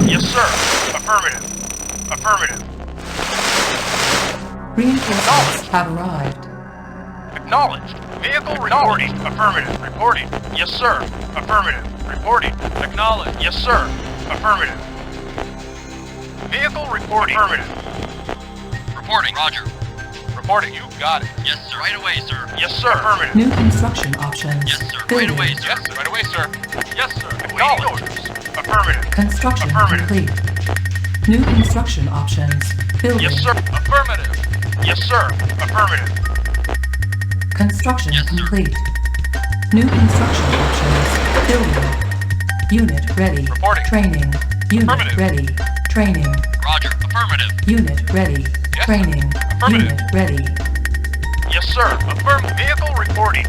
Yes, sir. Affirmative. Affirmative. Reinforcements have arrived. Acknowledged. Vehicle reporting. Affirmative. Reporting. Yes, sir. Affirmative. Reporting. Acknowledged. Yes, sir. Affirmative. Vehicle reporting. Affirmative. Reporting. Roger. Reporting. You got it. Yes, sir. Right away, sir. Yes, sir. Affirmative. New construction options. Yes, sir. Building. Right away, sir. Yes, sir. Right away, sir. Yes, sir. Awaiting orders. Affirmative. Construction Affirmative. complete. New construction options. Building. Yes, sir. Affirmative. Yes, sir. Affirmative. Construction Yes, sir. complete. New construction options. Building. Unit ready. Reporting. Training. Unit Affirmative. ready. Training. Roger. Affirmative. Unit ready. Yes, sir. Training. Affirmative. Unit ready. Yes, sir. Affirmative. Vehicle reporting.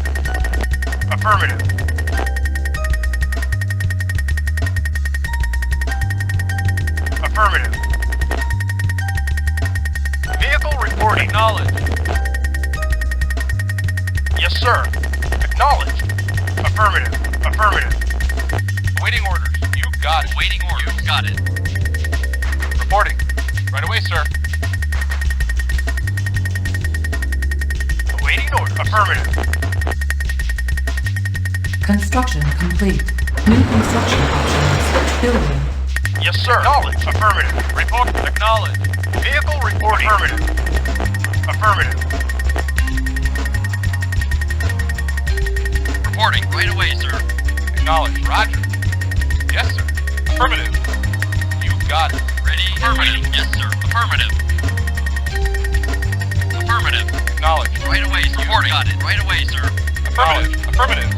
Affirmative. Affirmative. Vehicle reporting. Acknowledged. Yes, sir. Acknowledged. Affirmative. Affirmative. Waiting orders. You got it. Waiting orders. You got it. Reporting. Right away, sir. Awaiting order. Affirmative. Construction complete. New construction options. Building. Yes, sir. Acknowledged. Affirmative. Report. Acknowledged. Vehicle reporting. Affirmative. Affirmative. Reporting. Right away, sir. Acknowledged. Roger. Yes, sir. Affirmative. You got it. Ready and waiting. Yes, sir. Affirmative. Affirmative. Acknowledged. Right away, sir. Reporting. Got it. Right away, sir. Affirmative. Affirmative.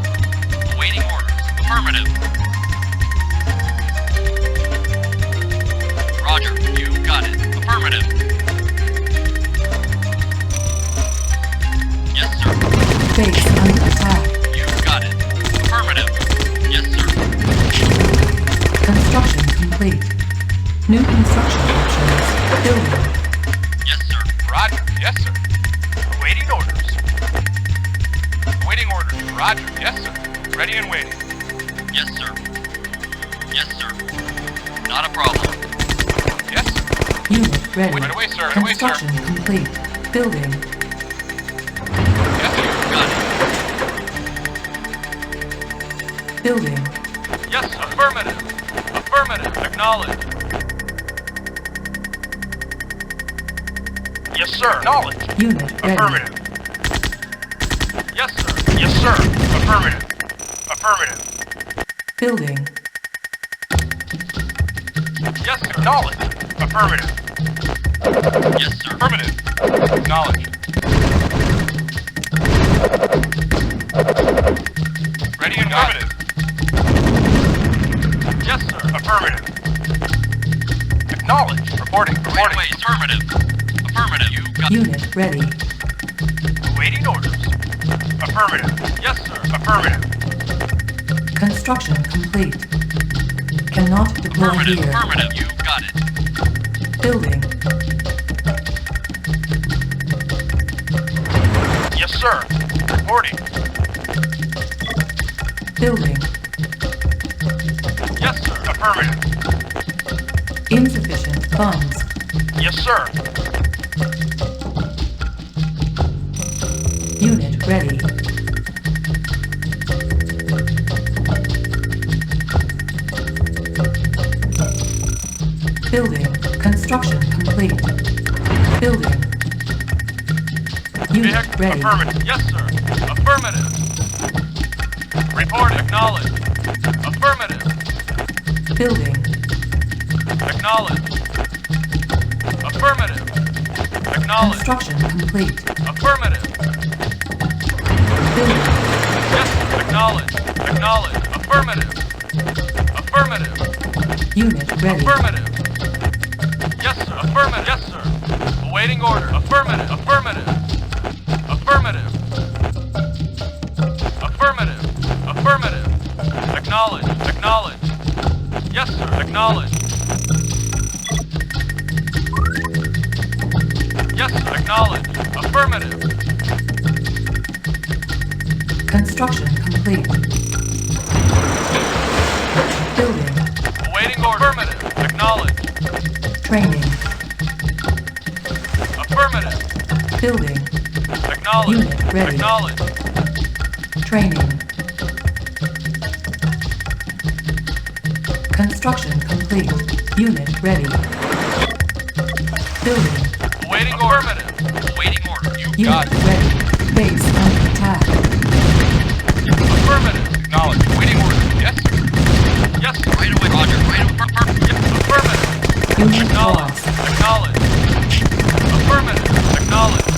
Awaiting orders. Affirmative. Roger. You got it. Affirmative. Yes, sir. Base under attack. You got it. Affirmative. Yes, sir. Construction complete. New construction options. Building. Yes, sir. Roger. Yes, sir. Awaiting orders. Awaiting orders. Roger. Yes, sir. Ready and waiting. Yes, sir. Yes, sir. Not a problem. Yes, sir. Unit ready. Right away, sir. Right away, sir. Construction complete. Building. Yes, sir. Got it. Building. Yes, sir. Affirmative. Affirmative. Acknowledged. Yes, sir. Acknowledged. Unit ready. Affirmative. Yes, sir. Yes, sir. Affirmative. Affirmative. Building. Yes, sir. Acknowledged. Affirmative. Yes, sir. Affirmative. Acknowledged. Ready and affirmative. Yes, sir. Affirmative. Acknowledged. Reporting. Right Reporting. away, affirmative. Affirmative. You got Unit ready. Awaiting orders. Affirmative. Yes, sir. Affirmative. Construction complete. Cannot deploy affirmative. here. Affirmative. You got it. Building. Yes, sir. Reporting. Building. Yes, sir. Affirmative. Insufficient funds. Yes, sir. Unit ready. Building. Construction complete. Building. Unit Vehicle. ready. Affirmative. Yes, sir. Affirmative. Report. Acknowledged. Affirmative. Building. Acknowledged. Affirmative. Acknowledged. Construction complete. Affirmative. Building. Yes, sir. Acknowledged. Acknowledged. Affirmative. Affirmative. Unit ready. Affirmative. Yes, sir. Affirmative. Yes, sir. Awaiting order. Affirmative. Affirmative. Affirmative. Affirmative. Affirmative. Acknowledged. Acknowledged. Yes, sir. Acknowledged. Affirmative. Construction complete. Building. Awaiting order. Affirmative. Acknowledged. Training. Affirmative. Building. Acknowledged. Unit ready. Acknowledged. Training. Construction complete. Unit ready. Building. Awaiting order. Affirmative. Awaiting order. You got Unit it. ready. Base under attack. Affirmative. Acknowledged. Awaiting order. Yes. Yes. Right away, Roger. Right away. Yes. Affirmative. Unit Acknowledged. lost. Acknowledged. Affirmative. Acknowledged.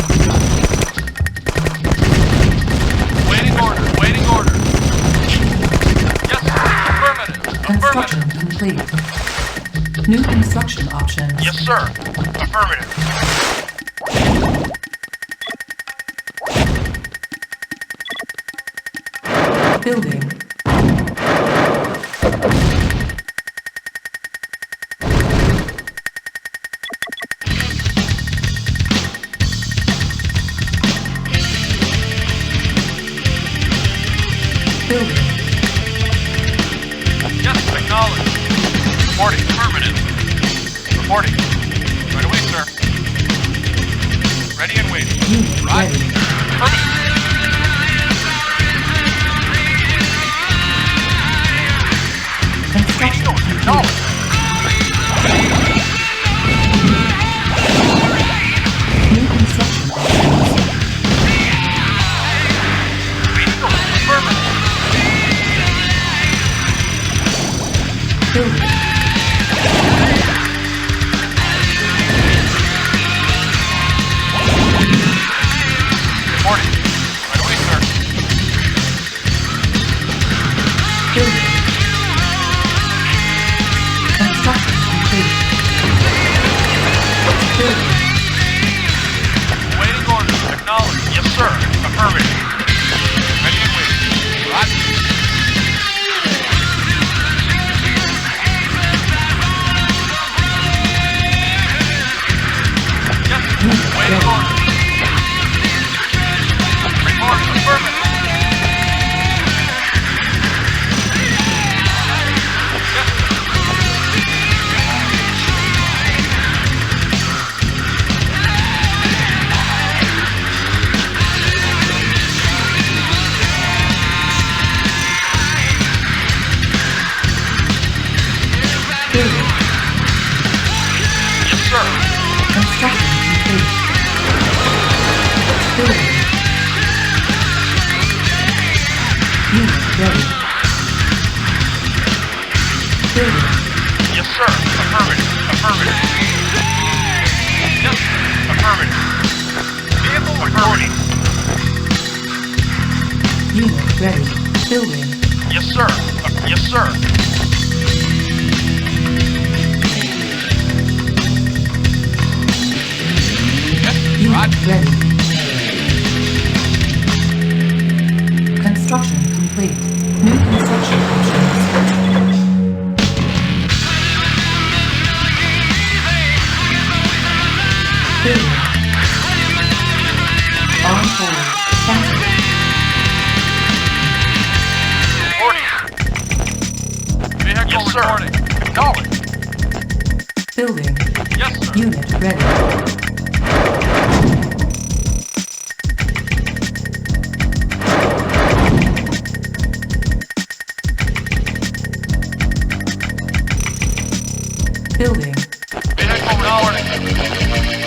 Waiting order. Waiting order. Yes. Affirmative. Construction Affirmative. complete. New construction options. Yes, sir. Affirmative. Building. Building. Yes, acknowledged. Reporting. Affirmative. Reporting. Right away, sir. Ready and waiting. Unit Right. ready. Affirmative. Construction complete. Acknowledged. New construction options. Affirmative. Building. Reporting. Right away, sir. Building. Construction complete. Building. Waiting orders. Acknowledged. Yes, sir. Affirmative. Ready and waiting. Roger. Yes. Unit Waiting ready. orders. Report. Affirmative. Yes, sir. Building. Yes, sir. Construction complete. Building. Unit ready. Building. Yes, sir. Affirmative. Affirmative. Yes, affirmative. Vehicle reporting. Unit ready. Building. Yes, sir. Yes, sir. Yes, Unit Roger. ready. Construction complete. New construction options. Building. On hold. Cancel. Reporting. Vehicle Yes, sir. reporting. Acknowledged. Building. Yes, sir. Unit ready. Building. Vehicle reporting.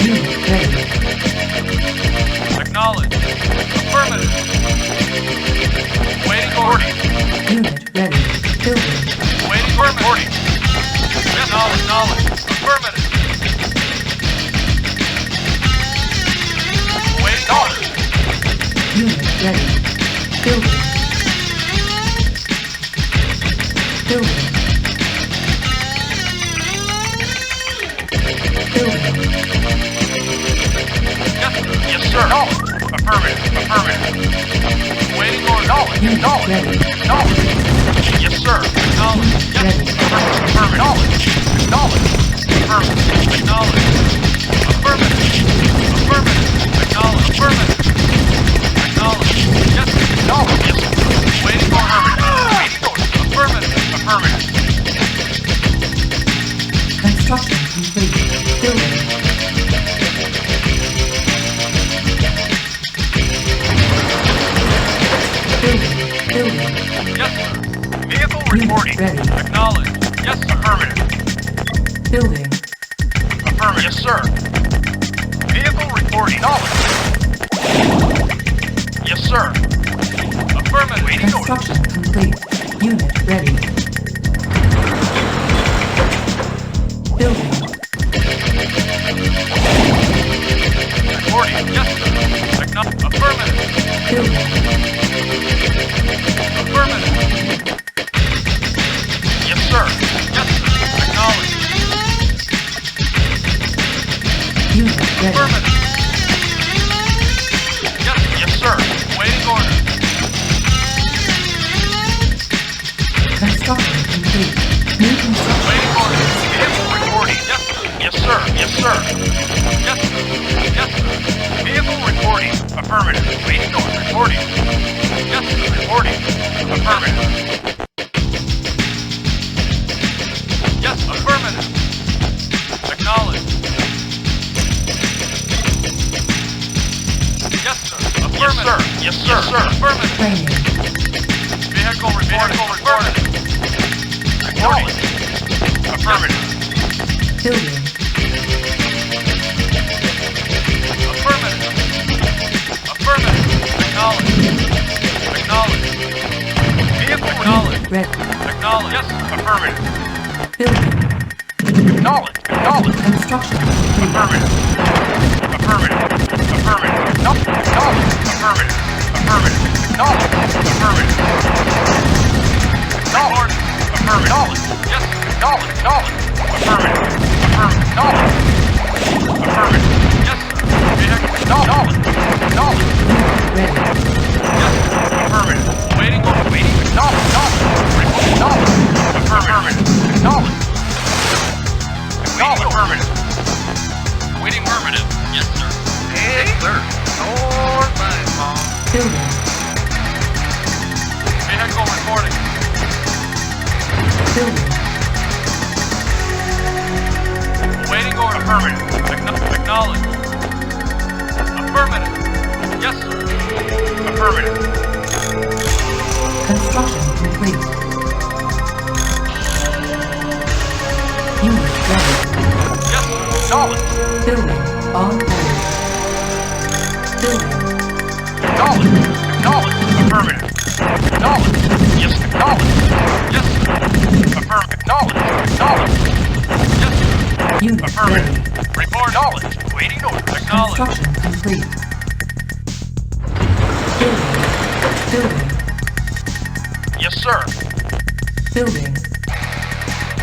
Unit ready. Acknowledged. Affirmative. Waiting order. Unit ready. Building. Waiting for reporting. Yes, knowledge. Affirmative. Waiting order. Unit ready. Building. Building. Building. Yes, sir. Knowledge. Affirmative. Waiting order. Knowledge. Unit ready. Yes, sir. Knowledge. Yes. Ready. Affirmative. Knowledge. Affirmative. Acknowledge. Affirmative. Acknowledge. Affirmative. Acknowledged. Yes, sir. Acknowledged. Yes, sir. Waiting order. Waiting order. Affirmative. Affirmative. Construction complete. Building. Building. Yes, sir. Vehicle Unit reporting. ready. Acknowledged. Yes, sir. Affirmative. Building. Affirmative. Yes, sir. Vehicle reporting. Knowledge. Yes, sir. Affirmative. Waiting order. Construction complete. Unit ready. Building. Reporting. Yes, sir. Affirmative. Building. Affirmative. Yes, sir. Yes, sir. Acknowledged. Unit ready. Affirmative. Yes, sir. Yes, sir. Waiting order. Construction complete. New construction. Waiting order. Vehicle reporting. Yes, sir. Yes, sir. Yes, sir. Yes, sir. Yes, sir. Vehicle reporting. Affirmative. Waiting order. Reporting. Yes, sir. Reporting. Affirmative. Yes, affirmative. Acknowledged. Yes, sir. Yes, Affirmative. sir. Yes, sir. Yes, sir. Affirmative. Training. Vehicle reporting. Reporting. Acknowledged. Affirmative. Building. Affirmative. Affirmative. Acknowledged. Acknowledged. Vehicle Acknowledged. Ready. Acknowledged. Yes, sir. Affirmative. Building. Acknowledged. Acknowledged. Construction complete. Affirmative. Affirmative. Affirmative. Acknowledged. Affirmative. Affirmative. Acknowledged. Affirmative. Acknowledged. Affirmative. Yes, sir. Acknowledged. Acknowledged. Affirmative. Affirmative. Acknowledged. Affirmative. Yes, sir. Vehicle. Acknowledged. Acknowledged. Ready. Yes, sir. Affirmative. Waiting order. Waiting. Acknowledged. Acknowledged. Affirmative. Acknowledged. Acknowledged. Affirmative. Waiting affirmative. Yes, sir. Yes, sir. Your line, Mom. Building. Vehicle reporting. Building. Waiting order. Affirmative. Acknowledged. Affirmative. Yes, sir. Affirmative. Construction complete. Unit ready. Yes, sir. Acknowledged. Building. On hold. Building. Acknowledged. Acknowledged. Affirmative. Acknowledged. Yes, acknowledged. Yes, sir. Affirm. Acknowledged. Acknowledged. Yes, sir. Unit ready. Affirmative. Report. Acknowledged. Waiting order. Acknowledged. Construction complete. Building. Building. Yes, sir. Building.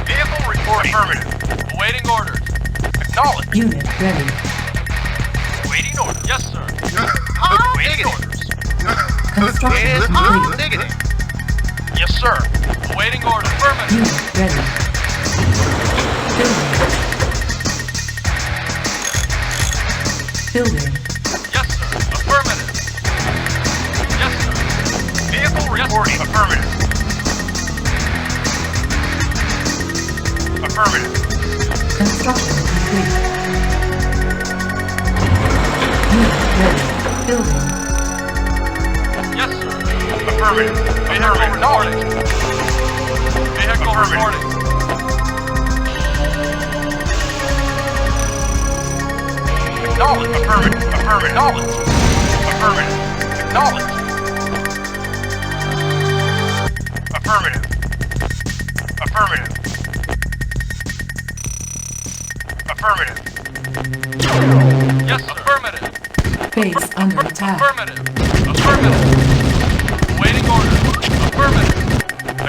Vehicle reporting. Affirmative. Awaiting orders. Acknowledged. Unit ready. Waiting order. Yes, sir. Waiting orders. Construction complete. Negative. Yes, sir. Awaiting order. Affirmative. Unit ready. Building. Building. Yes, sir. Affirmative. Yes, sir. Vehicle reporting. Affirmative. Affirmative. Construction complete. Unit ready. Building. Yes, sir. Affirmative. Vehicle Affirmative. reporting. Vehicle Affirmative. reporting. Acknowledged. Affirmative. Affirmative. Acknowledged. Affirmative. Acknowledged. Affirmative. Affirmative. Affirmative. Yes, sir. Affirmative. Base under attack. Affirmative. Affirmative. Awaiting order. Affirmative.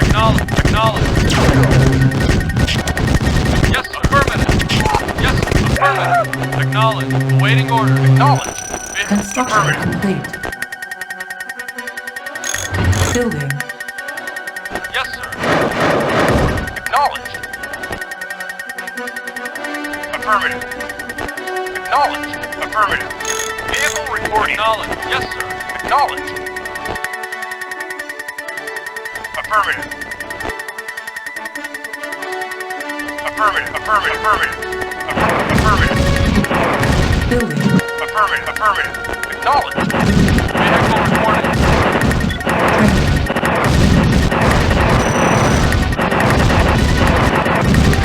Acknowledge. Acknowledge. Yes, affirmative. Yes, affirmative. Acknowledge. Awaiting order. Acknowledged. Construction complete. Building. Yes, sir. Acknowledged. Affirmative. Acknowledged. Affirmative. Vehicle reporting. Acknowledged. Yes, sir. Acknowledged. Affirmative. Affirmative. Affirmative. Affirmative. Affirmative. Building. Affirmative. Affirmative. Acknowledged. Vehicle reporting.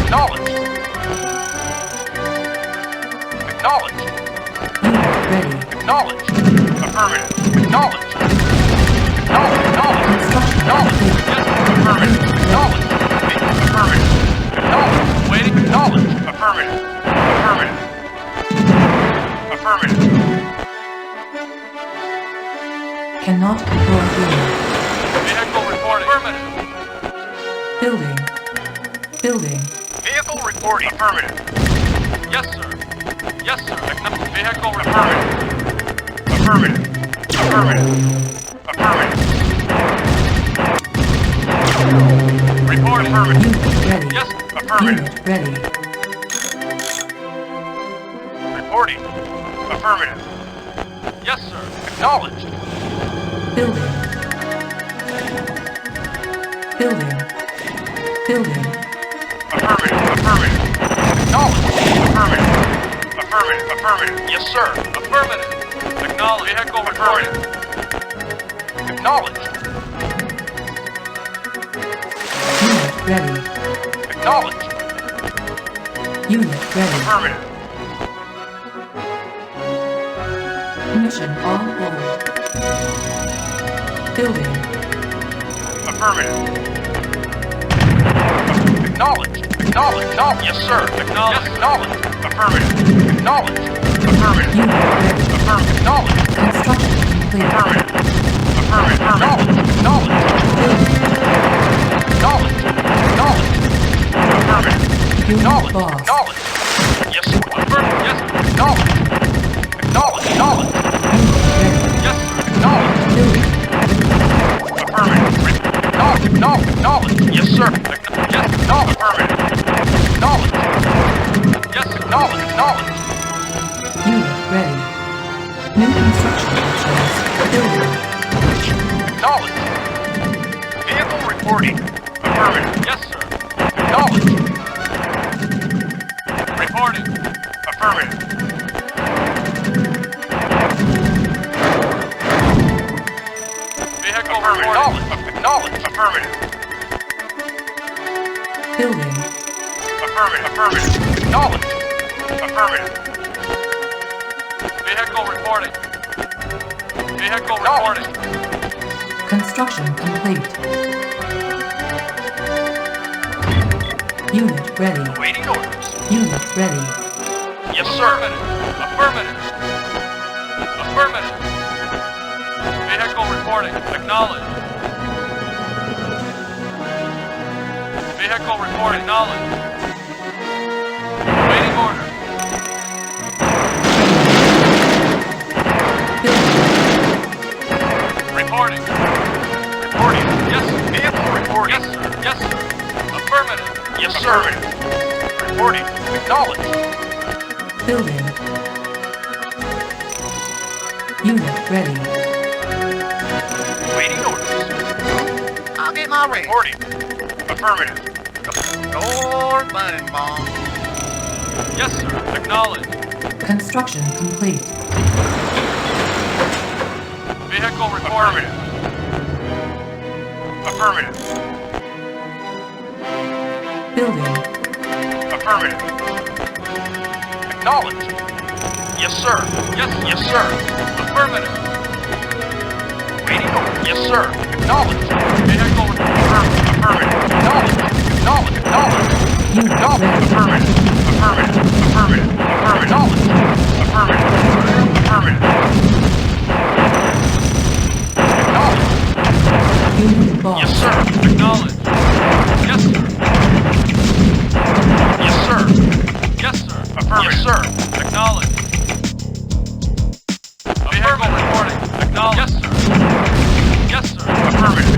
Acknowledged. Acknowledged. Unit ready. Acknowledged. Affirmative. Acknowledged. Acknowledged. Acknowledged. Construction Acknowledged. complete. Affirmative. Acknowledged. Affirmative. Acknowledged. Waiting. Acknowledged. Affirmative. Affirmative. Affirmative. Cannot deploy unit. Vehicle reporting. Affirmative. Building. Building. Vehicle reporting. Affirmative. Yes, sir. Yes, sir. Vehicle reporting. Affirmative. Affirmative. Affirmative. Reporting. Affirmative. Unit ready. Yes. Affirmative. Unit ready. Reporting. Affirmative. Yes, sir. Acknowledged. Building. Building. Building. Affirmative. Affirmative. Acknowledged. Affirmative. Affirmative. Affirmative. Yes, sir. Affirmative. Acknowledged. Vehicle reporting. Acknowledged. Unit ready. Acknowledged. Unit ready. Affirmative. Mission on hold. Building. Affirmative. Acknowledged. Acknowledged. No. Yes, sir. Acknowledged. Acknowledged. Affirmative. Acknowledged. Affirmative. Unit ready. Affirmative. Acknowledged. Construction complete. Affirmative. Affirmative. Acknowledged. Acknowledged. Building. Acknowledged. Acknowledged. Affirmative. Unit Acknowledged. boss. Acknowledged. Yes, sir. Affirmative. Yes, sir. Acknowledged. Acknowledged. Acknowledged. Unit ready. Yes, sir. Acknowledged. Building. Affirmative. Acknowledged. Acknowledged. Acknowledged. Yes, sir. Yes. Acknowledged. Affirmative. Acknowledged. Yes, sir. Acknowledged. Acknowledged. Unit ready. New construction options. Building. Acknowledged. Vehicle reporting. Affirmative. Yes, sir. Acknowledged. Reporting. Affirmative. Vehicle Affirmative. reporting. Acknowledged. Affirmative. Building. Affirmative. Affirmative. Acknowledged. Affirmative. Vehicle reporting. Vehicle Acknowledged. reporting. Construction complete. Unit ready. Waiting orders. Unit ready. Yes, sir. Affirmative. Affirmative. Affirmative. Vehicle reporting. Acknowledged. Vehicle reporting. Acknowledged. Waiting order. Building. Reporting. Reporting. Yes, sir. Vehicle reporting. Yes, sir. Yes, sir. Affirmative. Yes, sir. Reporting. Acknowledged. Building. Unit ready. Waiting orders. I'll get my ring. Reporting. Affirmative. Door bang, Mom. Yes, sir. Acknowledged. Construction complete. Vehicle reporting. Affirmative. Affirmative. Building. Affirmative. Acknowledged. Yes, sir. Yes, Yes, sir. affirmative. Waiting order. Yes, sir. Acknowledged. Vehicle Affirmative. Affirmative. Acknowledged. Acknowledged. Acknowledged. Unit Acknowledged. ready. Affirmative. Affirmative. Affirmative. Affirmative. Acknowledged. Affirmative. Affirmative. Acknowledged. Unit boss. Yes, sir. acknowledged. Yes, sir. Yes, sir. Yes, sir. Affirmative. Yes, sir. Acknowledged. Vehicle reporting. Acknowledged. Yes, sir. Yes, sir. Affirmative.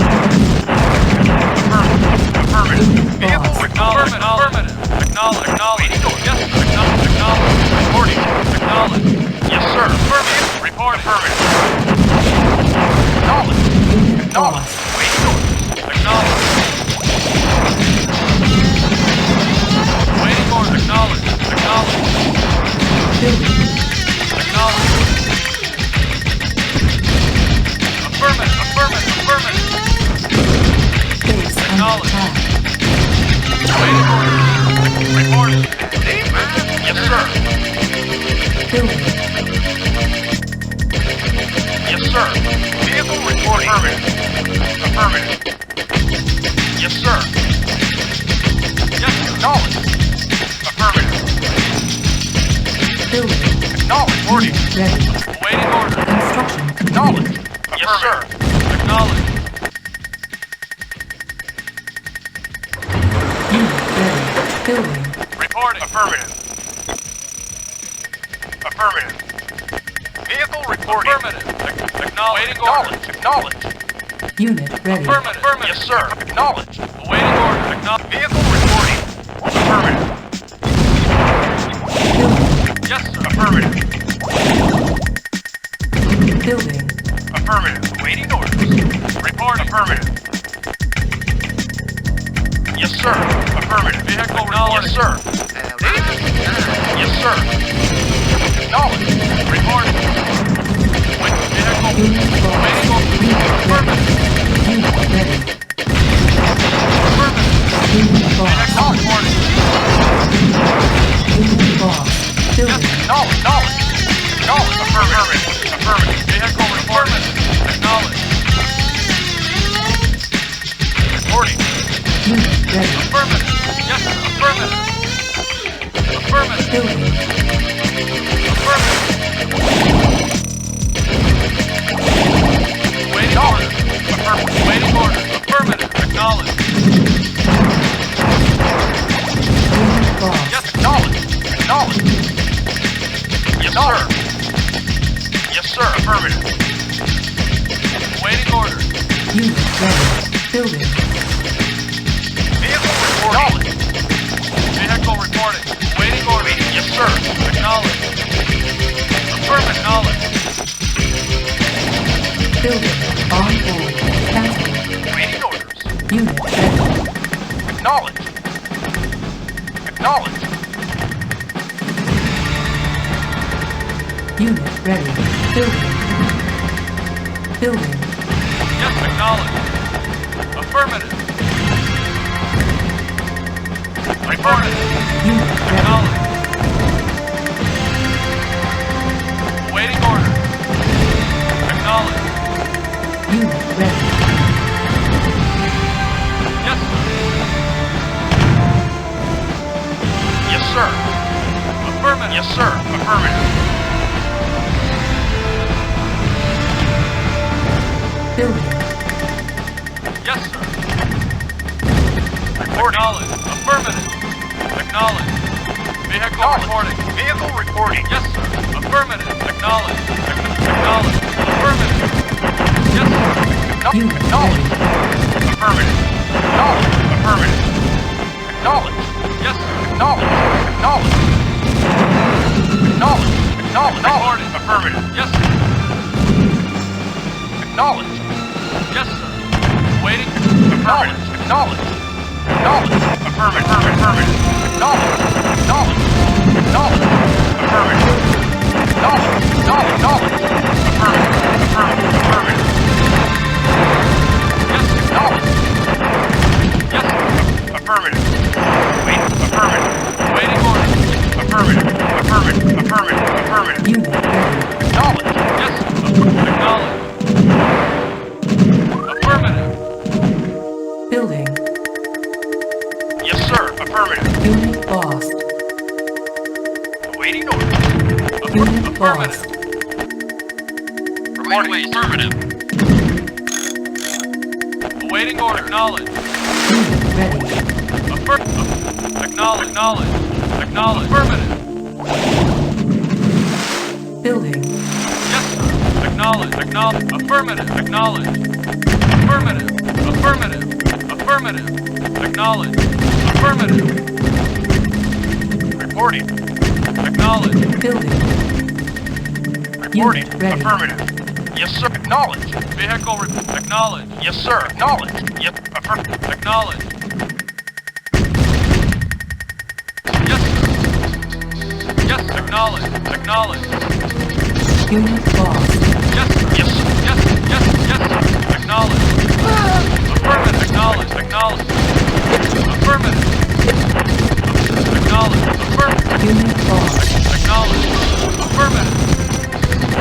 Affirmative. Affirmative. Vehicle Acknowledged. Affirmative. Acknowledged. Acknowledged. Yes, sir. Acknowledged. Acknowledged. reporting. Acknowledged. Affirmative. Acknowledged. Unit Acknowledged. lost. Waiting orders. Acknowledged. Waiting order. Acknowledged. Acknowledged. Building. Acknowledged. Affirmative. Affirmative. Affirmative. Base under Acknowledged. attack. Waiting orders. Reporting. Yes, sir. Building. Yes, sir. Vehicle reporting. Affirmative. Affirmative. Yes, sir. Yes, acknowledged. Affirmative. Building. Acknowledged. Reporting. Ready. Waiting order. Construction Acknowledged. complete. Yes, sir. Acknowledged. Unit ready. Building. Reporting. Affirmative. Affirmative. Vehicle reporting. Affirmative. Acknowledged. Waiting order. Acknowledged. Unit ready. Affirmative. Affirmative. Yes, sir. Acknowledged. Awaiting order. Acknowledged. Vehicle reporting. Affirmative. Building. Yes, sir. Affirmative. Building. Affirmative. Awaiting orders. Reporting. Affirmative. Yes, sir. Affirmative. Vehicle reporting. Yes, sir. Yes, sir. Acknowledged. Reporting. Vehicle. Unit lost. Waiting order. Unit Affirmative. ready. Unit ready. Affirmative. Unit lost. Acknowledged. Unit lost. Yes, Building. acknowledged. Acknowledged. Acknowledged. Affirmative. Affirmative. Vehicle reporting. Acknowledged. Reporting. Unit ready. Affirmative. Yes, sir. Affirmative. Affirmative. Building. Affirmative. Waiting order. Affirmative. Waiting order. Affirmative. Acknowledged. Unit lost. Yes, acknowledged. Acknowledged. Yes, sir. Yes, sir. Affirmative. Waiting order. Unit ready. Building. Vehicle reporting. Vehicle reporting. Waiting order. Yes, sir. Acknowledged. Affirmative. Acknowledged. Building. On board. Cancel. Waiting orders. Unit ready. Acknowledged. Acknowledged. Unit ready. Building. Building. Yes, acknowledged. Affirmative. Affirmative. Unit ready. Acknowledged. Waiting order. Acknowledged. Unit ready. Yes, sir. Yes, sir. Affirmative. Yes, sir. Affirmative. Building. Yes, sir. Report. Acknowledged. Affirmative. Acknowledged. Vehicle reporting. Vehicle reporting. Yes, sir. Affirmative. Acknowledged. Acknowledged. Affirmative. Yes, sir. Unit Acknowledged. ready. Affirmative. Acknowledged. Affirmative. Acknowledged. Yes, sir. Acknowledged. Acknowledged. Acknowledged. Acknowledged. Reporting. Affirmative. Yes, sir. Acknowledged. Yes, sir. Waiting. Affirmative. Acknowledged. Acknowledged. Affirmative. Affirmative. Acknowledged. Acknowledged. Acknowledged. Affirmative. Acknowledged. Acknowledged. Acknowledged. Affirmative. Affirmative. Affirmative. Yes, acknowledged. Yes, sir. Affirmative. Wait. Affirmative. Waiting order. Affirmative. Affirmative. Affirmative. Affirmative. Unit ready. Acknowledged. Yes, sir. Acknowledged. Affirmative. Building. Yes, sir. Affirmative. Unit lost. Awaiting order. Unit Affirmative. lost. Reporting. Affirmative. Awaiting order. Acknowledged. Unit ready. Acknowledge. Acknowledge. Acknowledge. Affirmative. Building. Yes, sir. Acknowledge. Acknowledge. Affirmative. Acknowledge. Affirmative. Affirmative. Affirmative. Acknowledge. Affirmative. Reporting. Acknowledge. Building. reporting. Unit ready. Affirmative. Yes, sir. Acknowledge. Acknowledge. Yes, sir. Acknowledge. Yep. Affirmative. Acknowledge. Yes, sir. Yes, acknowledge. Acknowledge. Unit lost. Yes, sir. Yes, sir. Yes, yes, yes, sir. Acknowledge. Affirmative. Acknowledge. Acknowledge. Affirmative. Acknowledge. Affirmative. Unit lost. Acknowledge. Affirmative.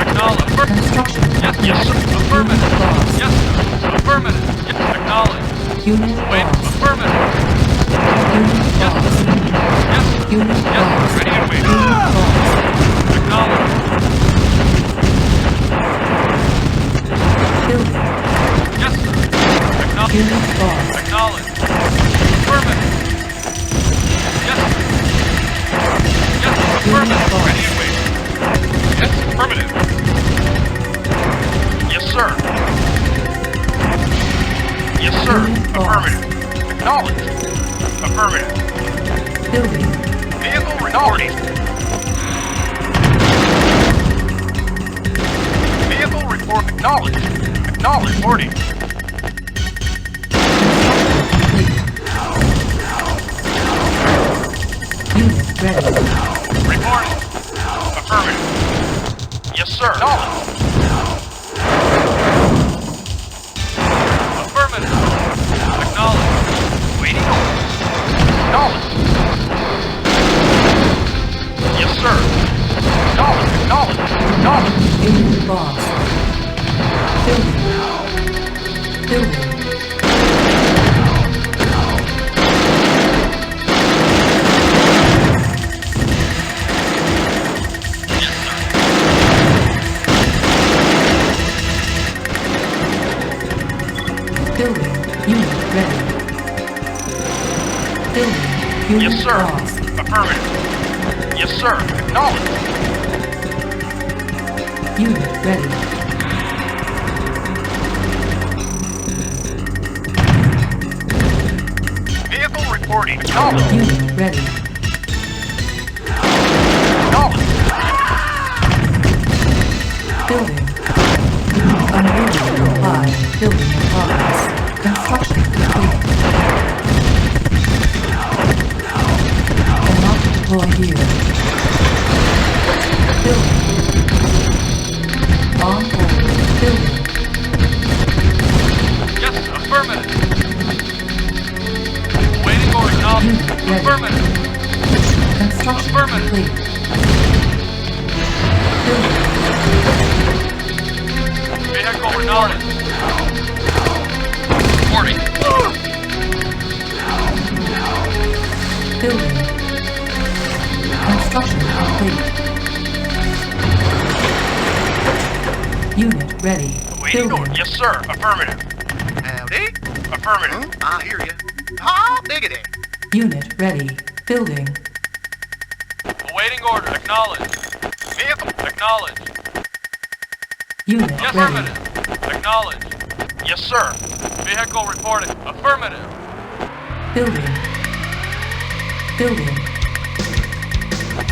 Acknowledge. Construction Yes, complete. yes, sir. Affirmative. Unit lost. Yes, sir. Affirmative. Yes, acknowledge. Unit Wait. lost. Affirmative. Unit Yes, lost. sir. Yes, sir. Unit Yes, lost. sir. Ready and wait. Unit lost. Acknowledge. Building. Yes, sir. Acknowledge. Unit lost. Acknowledge. Affirmative. Yes, sir. Yes, sir. Affirmative. lost. Ready and wait. Yes, affirmative. Yes, sir. Yes, sir. Unit lost. Affirmative. Acknowledge. Affirmative. Building. Vehicle reporting. Vehicle report. Acknowledge. Acknowledge. Reporting. Unit ready. Reporting. Affirmative. Yes, sir. Acknowledge. Affirmative. Acknowledge. Waiting orders. Acknowledge. Yes, sir. Acknowledge. Acknowledge. Acknowledge. Unit lost. Building. Building. Building. Unit ready. Building. Unit Yes, sir. lost. Affirmative. Yes, sir. Acknowledge. Unit ready. Vehicle reporting. Acknowledge. Unit ready. Acknowledge. Building. Unruly reply. Building in progress. Construction complete. Cannot deploy here. Building. On hold. Building. Yes, affirmative. Waiting or acknowledge. Unit ready. Affirmative. Construction Affirmative. complete. Building. Vehicle acknowledged. Reporting. Building. Construction complete. Unit ready. Waiting Building. order. Yes, sir. Affirmative. Howdy. Affirmative. I hear you. Hot diggity. Unit ready. Building. Awaiting order. Acknowledged. Vehicle. Acknowledged. Unit Yes, ready. affirmative. Acknowledged. Yes, sir. Vehicle reporting. Affirmative. Building. Building.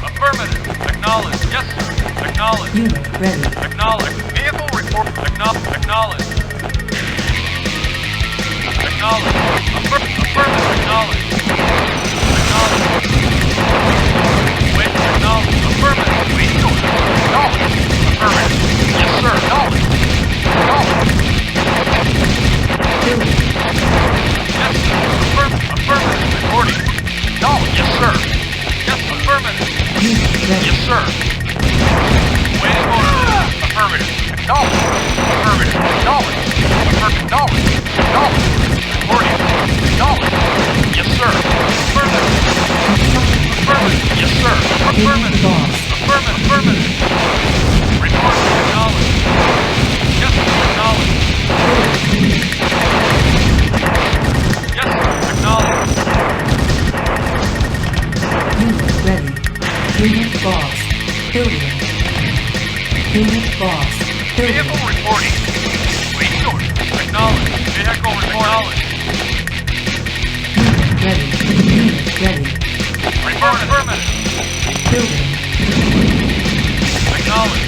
Affirmative. Acknowledged. Yes, sir. Acknowledged. Unit ready. Acknowledged. Vehicle report. Acknowledged. Acknowledged. Acknowledged. Affirmative. Acknowledged. Acknowledged. Wait. Acknowledged. Affirmative. Waiting order. Acknowledge. Affirmative. Yes, sir. Acknowledge. Acknowledge. Building. Yes, sir. Affirmative. Reporting. Acknowledge. Yes, sir. Yes, affirmative. Unit ready. Yes, sir. Waiting order. Affirmative. Acknowledge. Affirmative. Acknowledge. Affirmative. Acknowledge. Acknowledge. Reporting. Acknowledge. Yes, sir. Affirmative. Affirmative. Yes, sir. Unit Affirmative. lost. Affirmative. Affirmative. Report. Acknowledged. Yes, sir. Acknowledged. Yes, sir. Acknowledged. Unit ready. Unit lost. Building. Unit lost. Building. Vehicle reporting. Waiting order. Acknowledged. Vehicle report. Acknowledged. Unit ready. Unit ready. Report. Affirmative. Building. Acknowledged.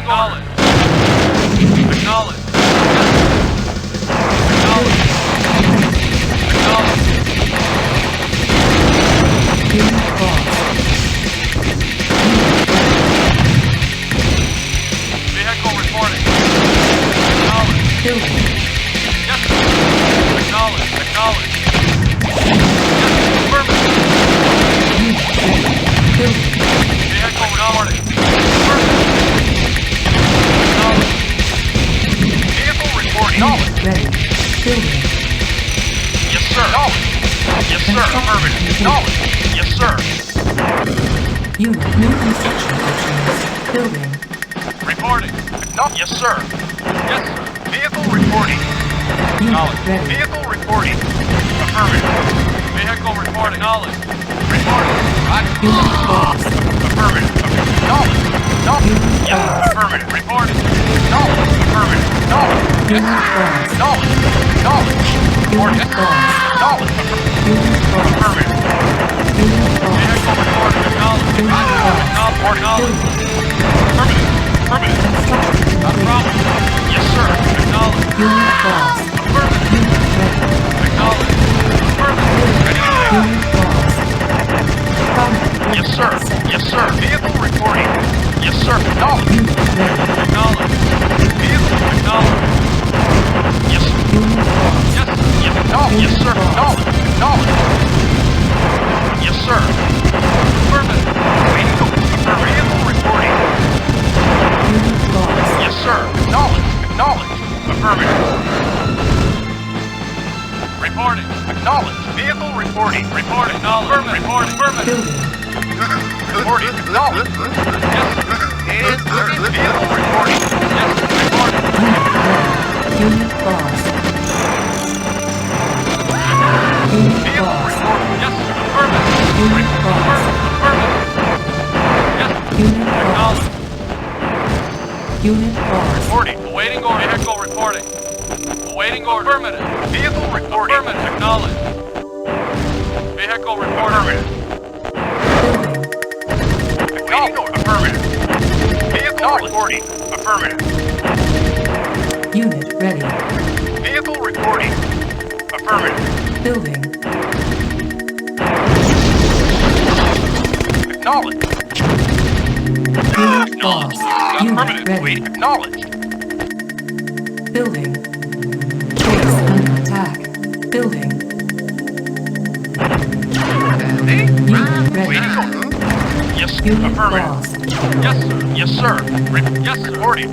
Acknowledge. Acknowledge. Acknowledge. Acknowledge. Unit lost. Vehicle reporting. Acknowledge. Building. Yes, sir. Acknowledge. Acknowledge. Yes, affirmative. Unit ready. Building. Vehicle reporting. Affirmative. Acknowledge. Vehicle reporting. Unit ready. Building. Yes, sir. Yes, sir. Affirmative. Acknowledge. Yes, sir. Unit new construction options. Building. Reporting. Yes, sir. Yes, sir. Vehicle reporting. Unit ready. Vehicle reporting. Affirmative. Vehicle reporting. Knowledge. Reporting. Roger. Unit lost. Affirmative. Knowledge. Unit Yes, lost. affirmative. Reporting. Knowledge. Affirmative. Knowledge. Unit lost. Knowledge. Knowledge. Unit lost. Knowledge. Unit lost. Affirmative. Unit lost. Vehicle reporting. Knowledge. Unit lost. Knowledge. Building. Affirmative. Affirmative. Construction Not a problem. Yes, sir. Acknowledge. Unit lost. Affirmative. Unit ready. Acknowledge. Affirmative. Ready to go. Unit lost. Primary Yes, sir. set. Yes, sir. Vehicle reporting. Yes, sir. Acknowledge. Unit ready. Acknowledge. Vehicle acknowledge. Yes, sir. Unit lost. Yes, sir. Yes, acknowledge. Yes, sir. Acknowledge. Acknowledge. Yes, sir. Affirmative. Waiting to affirm. Vehicle reporting. Unit lost. Yes, sir. Acknowledge. Acknowledge. Affirmative. Reporting. Acknowledge. Vehicle reporting. Reporting. Acknowledge. Reporting. Affirmative. Building. Reporting. Acknowledge. Yes, sir. Yes, sir. Vehicle reporting. Yes, sir. Reporting. Unit ready. Unit lost. Unit Vehicle lost. reporting. Yes, sir. Affirmative. Unit lost. Affirmative. Yes, sir. Unit lost. Acknowledge. Unit lost. Reporting. Awaiting order. Vehicle reporting. Awaiting order. Affirmative. Vehicle reporting. Affirmative. Acknowledge. Vehicle reporting. Affirmative. Building. Awaiting order. Affirmative. Vehicle reporting. Affirmative. Unit ready. Vehicle reporting. Affirmative. Building. Acknowledge. Unit lost. Unit Affirmative. ready. Wait. Acknowledged. Building. Base under attack. Building. Unit ready. Waiting order. Yes, Unit affirmative. lost. Yes, sir. Yes, sir. Yes, sir. Reporting.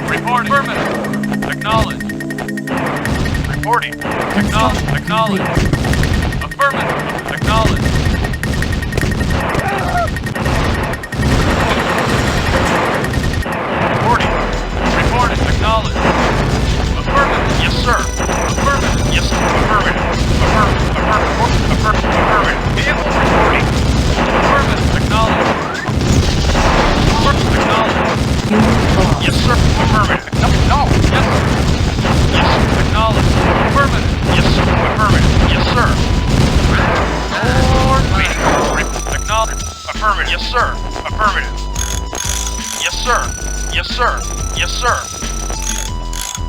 Reporting. Affirmative. Acknowledge. Reporting. Acknowledge. Construction Acknowledge. complete. Affirmative. Acknowledge. Reporting. Reporting. Acknowledge. Affirmative. Yes, sir. Affirmative. Yes, sir. Affirmative. Affirmative. Affirmative. Affirmative. Affirmative. Vehicle reporting. Affirmative. Acknowledge. Affirmative. Acknowledge. Unit lost. Yes, sir. Affirmative. Acknowledge. Yes, sir. Yes, sir. Acknowledge. Affirmative. Yes, sir. Affirmative. Yes, sir. Lord, waiting. Acknowledge. Affirmative. Yes, sir. Affirmative. Yes, sir. Yes, sir. Yes, sir.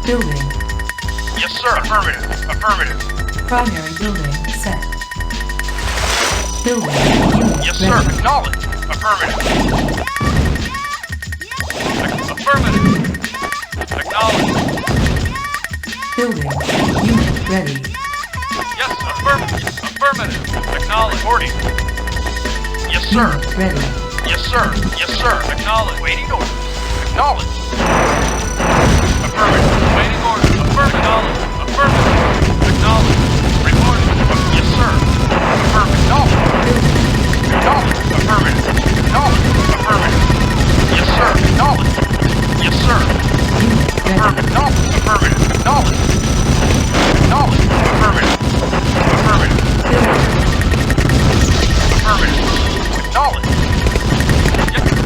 Building. Yes, sir. Affirmative. Affirmative. Primary building set. Building. Unit Yes, sir. ready. Acknowledge. Affirmative. Affirmative. Acknowledge. Building. Unit ready. Yes, affirmative. Affirmative. Acknowledge. Reporting. Yes, sir. Unit ready. Yes, sir. Yes, sir. Acknowledge. Waiting order. Acknowledge. Affirmative. Waiting order. Affirmative. Affirmative. Acknowledge. Reporting. Yes, sir. Affirmative. Acknowledge. Acknowledge. Affirmative. Acknowledge. Affirmative. Yes, sir. Acknowledge. Yes, sir. Unit ready. Affirmative. Affirmative. Acknowledge. Acknowledge. Affirmative. Affirmative. Building. Affirmative. Acknowledge.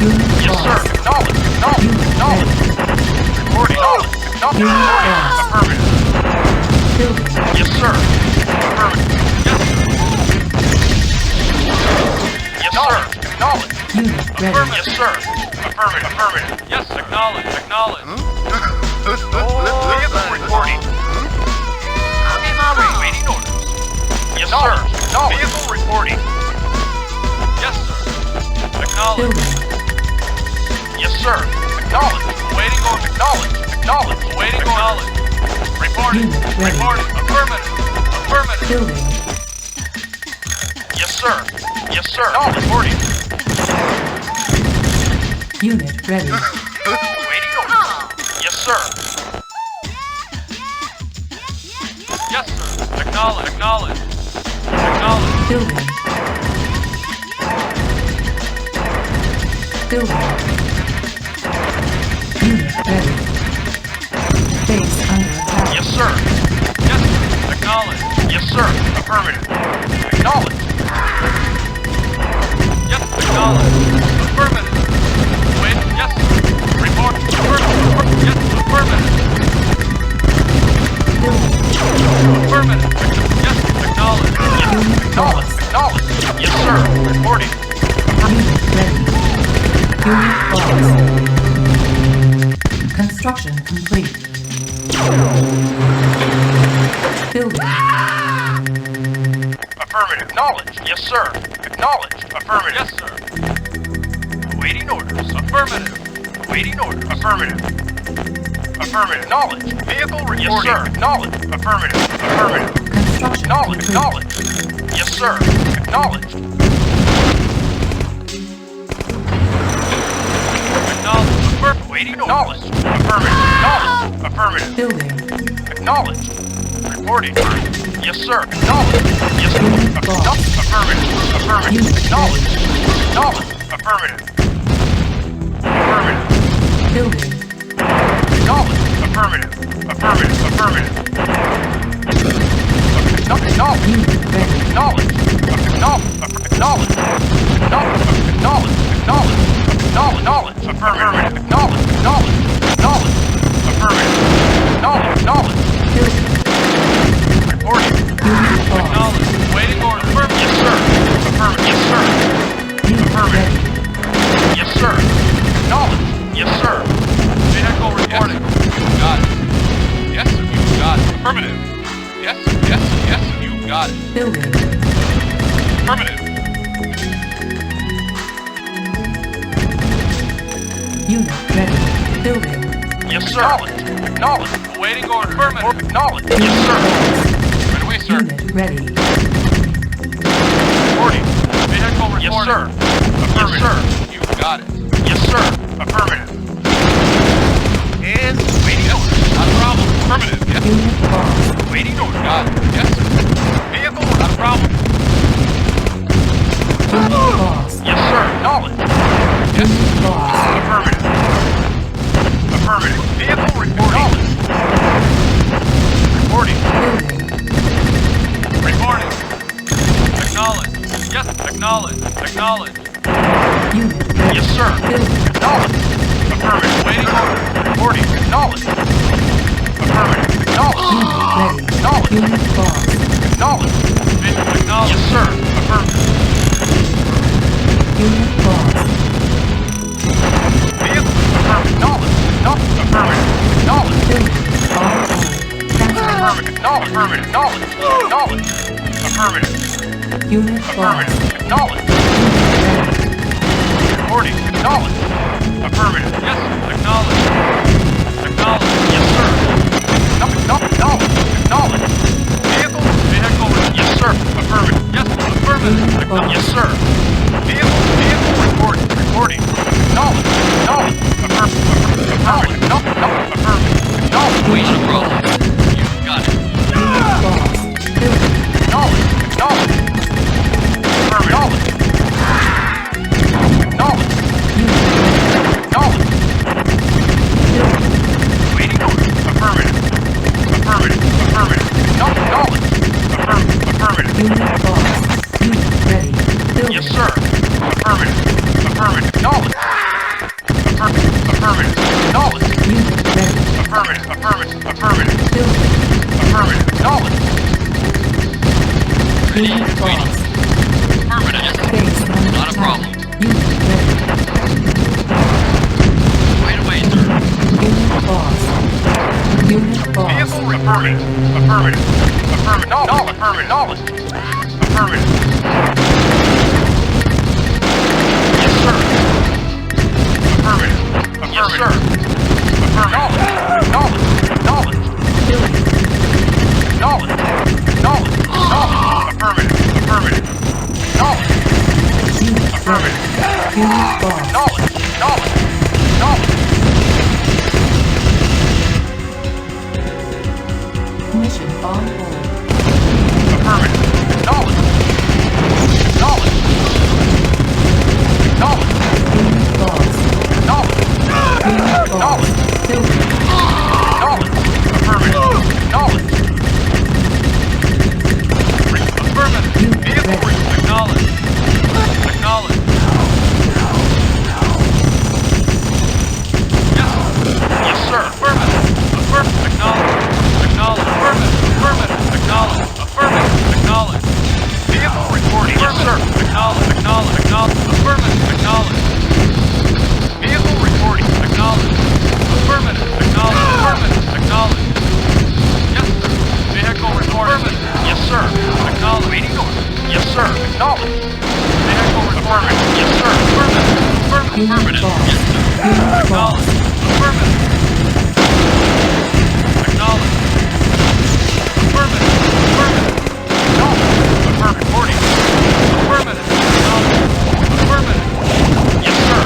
Unit Yes, sir. lost. Acknowledge. Acknowledge. Unit Acknowledge. ready. Reporting. Acknowledge. Unit Reporting. lost. Affirmative. Building. Yes, sir. Affirmative. Yes, sir. Yes, sir. Acknowledge. Unit ready. Yes, sir. Affirmative. Affirmative. Yes, acknowledge. Acknowledge. Vehicle reporting. I'm in my range. Waiting orders. Yes, sir. Vehicle reporting. Yes, sir. Acknowledge. Building. Yes, sir. Acknowledge. Waiting orders. Acknowledge. Acknowledge. Waiting orders. Reporting. Unit ready. Reporting. Affirmative. Affirmative. Building. Yes, sir. Yes, sir. Reporting. Unit ready. Waiting orders. Yes, sir. Yes, sir. Acknowledge. Acknowledge. Acknowledge. Building. Building. Unit ready. Base under attack. Yes, sir. Yes, sir. Acknowledge. Yes, sir. Affirmative. Acknowledge. Yes, acknowledge. Affirmative. Wait. Yes, sir. Report. Affirmative. Yes, affirmative. Building. Affirmative. Yes, acknowledge. Unit Acknowledge. lost. Acknowledge. Yes, sir. Reporting. Unit ready. Unit lost. Construction complete. Building. Affirmative. Acknowledge. Yes, sir. Acknowledge. Affirmative. Yes, sir. Awaiting orders. Affirmative. Awaiting orders. Affirmative. Affirmative. Acknowledge. Vehicle reporting. Yes, sir. Acknowledge. Affirmative. Affirmative. Construction Acknowledge. complete. Acknowledge. Yes, sir. Acknowledge. Acknowledge. Affirmative. Awaiting orders. Affirmative. Acknowledge. Affirmative. Building. Acknowledge. Reporting. Yes, sir. Acknowledge. Yes, sir. Unit lost. Affirmative. Affirmative. Unit Acknowledge. Acknowledge. Affirmative. Affirmative. Building. Acknowledge. Affirmative. Affirmative. Affirmative. Acknowledge. Unit ready. Acknowledge. Acknowledge. Acknowledge. Acknowledge. Acknowledge. Acknowledge. Acknowledge. Affirmative. Acknowledge. Acknowledge. Acknowledge. Affirmative. Acknowledge. Acknowledge. Building. Reporting. Unit lost. Acknowledge. Waiting order. Affirmative. Yes, sir. Affirmative. Yes, sir. Unit ready. Yes, sir. Acknowledge. Yes, sir. Vehicle reporting. Got it. Yes, sir. You got it. Affirmative. Yes, sir. Yes, sir. Yes, sir. You got it. Building. Affirmative. Unit ready. Building. Yes, sir. Acknowledge. Awaiting order. Affirmative. Acknowledge. Unit Yes, sir. lost. Right away, sir. Unit ready. Reporting. Vehicle reporting. Yes, sir. Yes, Affirmative. sir. You got it. Yes, sir. Affirmative. And waiting orders. Not a problem. Affirmative. Yes, Unit lost. Waiting orders. got it. Yes, sir. Vehicle. Not a problem. Unit lost. Yes, sir. Acknowledge. Yes, sir. Unit lost. Affirmative. Affirmative. Vehicle reporting. Reporting. Building. Reporting. Acknowledge. Yes, acknowledge. Acknowledge. Unit ready. Yes, sir. Building. Acknowledge. Affirmative. Waiting order. Reporting. Acknowledge. Affirmative. Acknowledge. Unit ready. Acknowledge. Unit lost. Acknowledge. Vehicle acknowledge. Yes, sir. Affirmative. Unit lost. Vehicle. Affirmative. Acknowledge. No. Affirmative. Acknowledge. Building. All old. Transfer. Affirmative. Acknowledge. Affirmative. Acknowledge. Acknowledge. Affirmative. Unit lost. Affirmative. Acknowledge. Unit ready. Reporting. Acknowledge. Affirmative. Yes, acknowledge. Acknowledge. Yes, sir. Acknowledge. Acknowledge. Vehicle. Vehicle. Yes, sir. Affirmative. Yes, affirmative. Unit lost. Yes, sir. Vehicle reporting. Reporting. Acknowledge. Acknowledge. Affirmative. Affirmative. No. Affirmative. Acknowledge. Not a problem. You got it. Unit lost. Building. Acknowledge. Acknowledge. Affirmative. Affirmative. Affirmative. Affirmative. Knowledge. Affirmative. Knowledge. Affirmative. Yes, sir. Affirmative. Affirmative. Yes, sir. Affirmative. Knowledge. Knowledge. Building. Knowledge. Knowledge. Knowledge. Affirmative. Affirmative. Knowledge. Unit Affirmative. ready. Unit lost. Knowledge. Knowledge. Knowledge. Mission on hold. Affirmative. Knowledge. Knowledge. Knowledge. Unit lost. Knowledge. Unit lost. Knowledge. Building. Knowledge. Affirmative. Knowledge. Affirmative. Unit Vehicle ready. Acknowledge. Acknowledge. Yes, sir. Affirmative. Affirmative. Acknowledge. Acknowledge. Affirmative. Affirmative. Acknowledge. Affirmative. Acknowledge. Vehicle reporting. Yes, sir. Acknowledge. Acknowledge. Acknowledge. Affirmative. Acknowledge. Vehicle reporting. Acknowledge. Affirmative. Acknowledge. Affirmative. Acknowledge. Yes, sir. Vehicle report. Affirmative. Yes, sir. Acknowledge. Waiting order. Yes, sir. Acknowledge. Vehicle report. Affirmative. Yes, sir. Affirmative. Affirmative. Unit lost. Yes, sir. Unit Acknowledge. lost. Affirmative. Acknowledge. Affirmative. Affirmative. Knowledge. Affirmative. Reporting. Affirmative. Acknowledge. Affirmative. Yes, sir.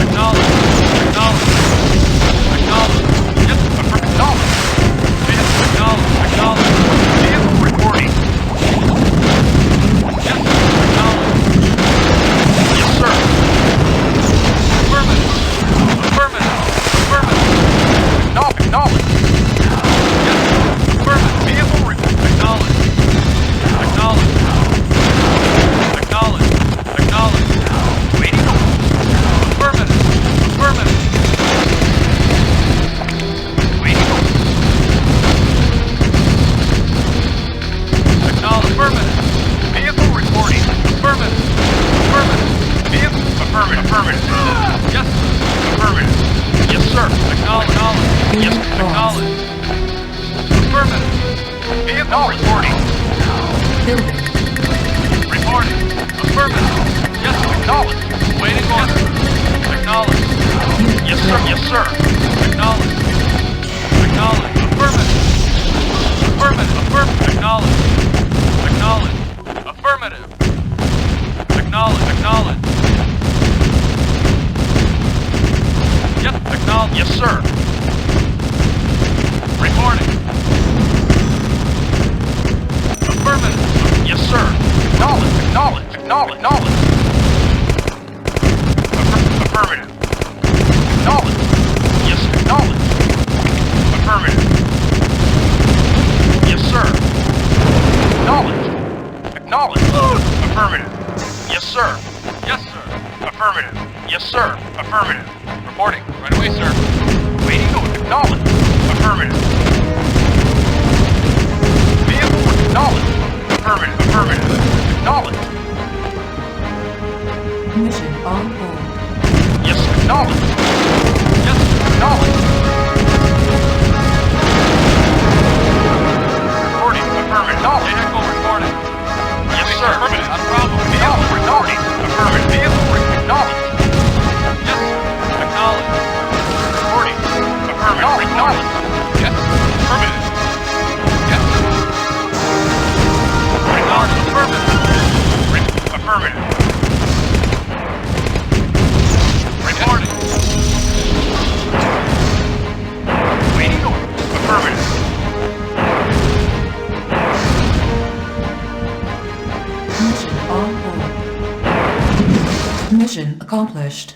Acknowledge. Acknowledge. Acknowledge. Yes. Knowledge. Acknowledge. Acknowledge. Vehicle reporting. Yes. Acknowledge. Yes, sir. Affirmative. Affirmative. Affirmative. Knowledge. Yes. Affirmative. Vehicle reporting. Acknowledge. Acknowledge. Acknowledge. Acknowledge. Waiting order. Affirmative. Affirmative. Waiting order. Acknowledge. Affirmative. Vehicle reporting. Affirmative. Affirmative. Vehicle. Affirmative. Affirmative. Yes. Affirmative. Yes, sir. Acknowledge. Acknowledge. Yes. Unit lost. Acknowledge. Affirmative. Vehicle reporting. Building. Reporting. Affirmative. Yes. Acknowledge. Waiting order. Acknowledge. Unit Yes, sir. ready. Yes, sir. Acknowledge. Acknowledge. Affirmative. Affirmative. Affirmative. Acknowledge. Acknowledge. Affirmative. Acknowledge. Acknowledge. Yes. Acknowledge. Yes, sir. Reporting. Affirmative. Yes, sir. Acknowledge. Acknowledge. Acknowledge. Knowledge. Affirmative. Knowledge. Yes, acknowledge. Affirmative. Yes, sir. Knowledge. Acknowledge. Affirmative. Yes, sir. Yes, sir. Affirmative. Yes, sir. Affirmative. Reporting. Right away, sir. Waiting order. Acknowledge. Affirmative. Vehicle acknowledge. Affirmative. Affirmative. Acknowledge. Mission on hold. Yes, acknowledge. Yes. Acknowledge. Reporting. Affirmative. Knowledge. Vehicle reporting. Yes, sir. Affirmative. Not a problem. Vehicle reporting. Affirmative. Vehicle acknowledge. Yes, sir. Acknowledge. Reporting. Affirmative. Acknowledge. Yes. Affirmative. Yes. Acknowledge. Affirmative. Affirmative. Reporting. Waiting order. Affirmative. Mission on hold. Mission accomplished.